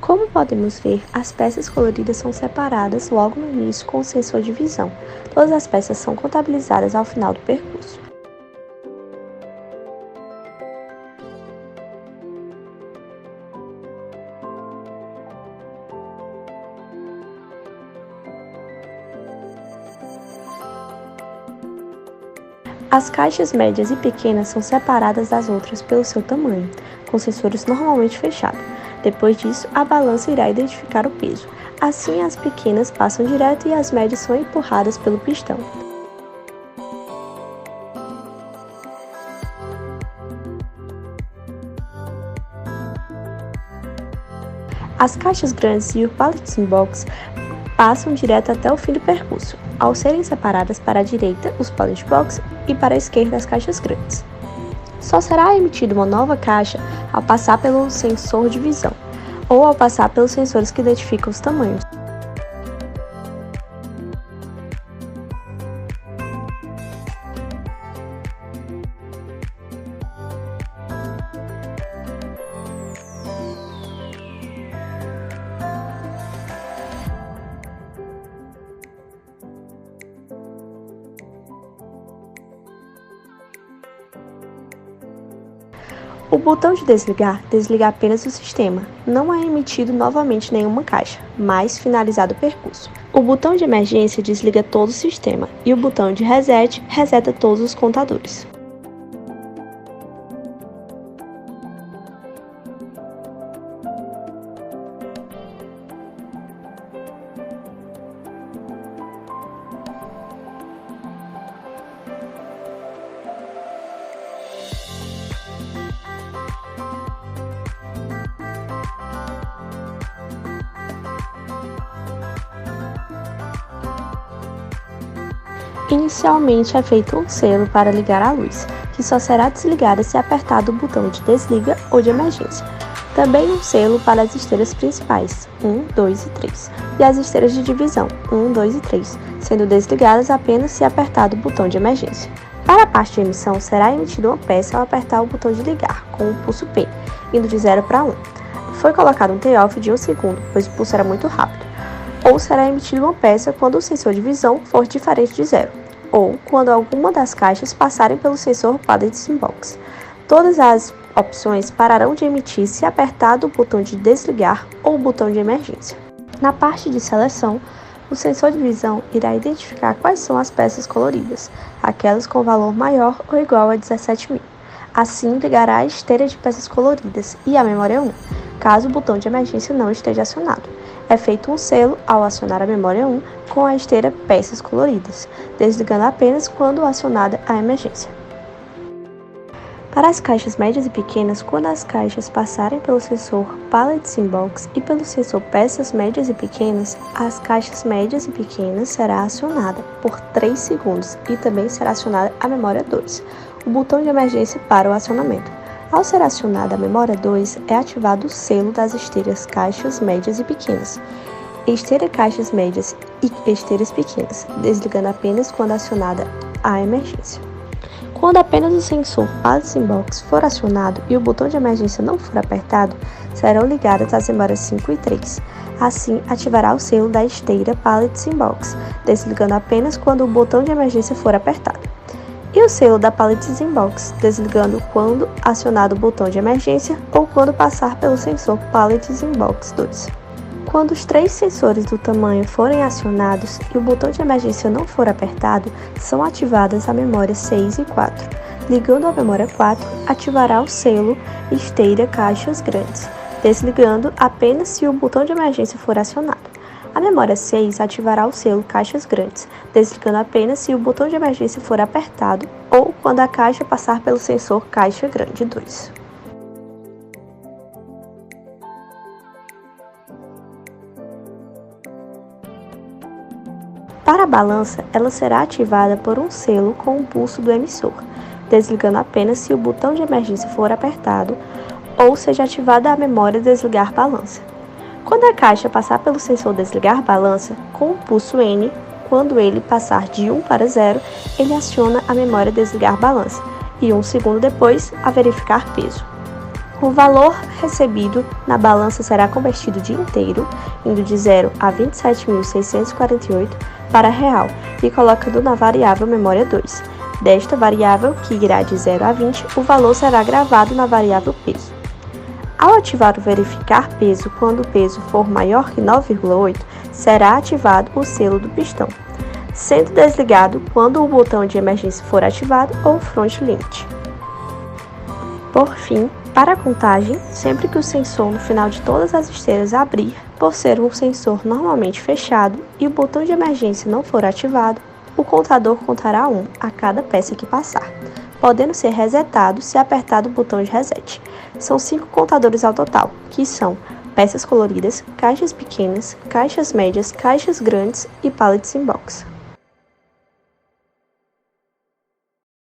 Como podemos ver, as peças coloridas são separadas logo no início com o sensor de visão. Todas as peças são contabilizadas ao final do percurso. As caixas médias e pequenas são separadas das outras pelo seu tamanho, com sensores normalmente fechados. Depois disso, a balança irá identificar o peso. Assim, as pequenas passam direto e as médias são empurradas pelo pistão. As caixas grandes e o Pallet Box passam direto até o fim do percurso, ao serem separadas para a direita os Pallet Box e para a esquerda as caixas grandes. Só será emitida uma nova caixa ao passar pelo sensor de visão, ou ao passar pelos sensores que identificam os tamanhos. O botão de desligar desliga apenas o sistema, não é emitido novamente nenhuma caixa, mas finalizado o percurso. O botão de emergência desliga todo o sistema e o botão de reset reseta todos os contadores. Inicialmente é feito um selo para ligar a luz, que só será desligada se apertado o botão de desliga ou de emergência. Também um selo para as esteiras principais, 1, 2 e 3, e as esteiras de divisão, 1, 2 e 3, sendo desligadas apenas se apertado o botão de emergência. Para a parte de emissão, será emitida uma peça ao apertar o botão de ligar, com o pulso P, indo de 0 para 1. Foi colocado um take-off de 1 segundo, pois o pulso era muito rápido. Ou será emitida uma peça quando o sensor de visão for diferente de 0, ou quando alguma das caixas passarem pelo sensor Pallet Box. Todas as opções pararão de emitir se apertado o botão de desligar ou o botão de emergência. Na parte de seleção, o sensor de visão irá identificar quais são as peças coloridas, aquelas com valor maior ou igual a 17.000. Assim, ligará a esteira de peças coloridas e a memória 1, caso o botão de emergência não esteja acionado. É feito um selo ao acionar a memória 1 com a esteira peças coloridas, desligando apenas quando acionada a emergência. Para as caixas médias e pequenas, quando as caixas passarem pelo sensor Pallet Box e pelo sensor peças médias e pequenas, as caixas médias e pequenas será acionada por 3 segundos e também será acionada a memória 2, o botão de emergência para o acionamento. Ao ser acionada a memória 2, é ativado o selo das esteiras caixas médias e pequenas, esteira caixas médias e esteiras pequenas, desligando apenas quando acionada a emergência. Quando apenas o sensor Pallet Box for acionado e o botão de emergência não for apertado, serão ligadas as memórias 5 e 3. Assim, ativará o selo da esteira Pallet Box, desligando apenas quando o botão de emergência for apertado. E o selo da Pallet Box, desligando quando acionado o botão de emergência ou quando passar pelo sensor Pallet Box 2. Quando os 3 sensores do tamanho forem acionados e o botão de emergência não for apertado, são ativadas a memória 6 e 4. Ligando a memória 4, ativará o selo esteira caixas grandes, desligando apenas se o botão de emergência for acionado. A memória 6 ativará o selo caixas grandes, desligando apenas se o botão de emergência for apertado ou quando a caixa passar pelo sensor caixa grande 2. Para a balança, ela será ativada por um selo com o pulso do emissor, desligando apenas se o botão de emergência for apertado ou seja ativada a memória desligar balança. Quando a caixa passar pelo sensor desligar balança, com o pulso N, quando ele passar de 1 para 0, ele aciona a memória desligar balança e 1 segundo depois a verificar peso. O valor recebido na balança será convertido de inteiro, indo de 0 a 27.648 para real e colocando na variável memória 2. Desta variável, que irá de 0 a 20, o valor será gravado na variável peso. Ao ativar o verificar peso quando o peso for maior que 9,8, será ativado o selo do pistão, sendo desligado quando o botão de emergência for ativado ou o front limit. Por fim, para a contagem, sempre que o sensor no final de todas as esteiras abrir, por ser um sensor normalmente fechado e o botão de emergência não for ativado, o contador contará 1 a cada peça que passar, podendo ser resetado se apertado o botão de reset. São 5 contadores ao total, que são peças coloridas, caixas pequenas, caixas médias, caixas grandes e pallets in box.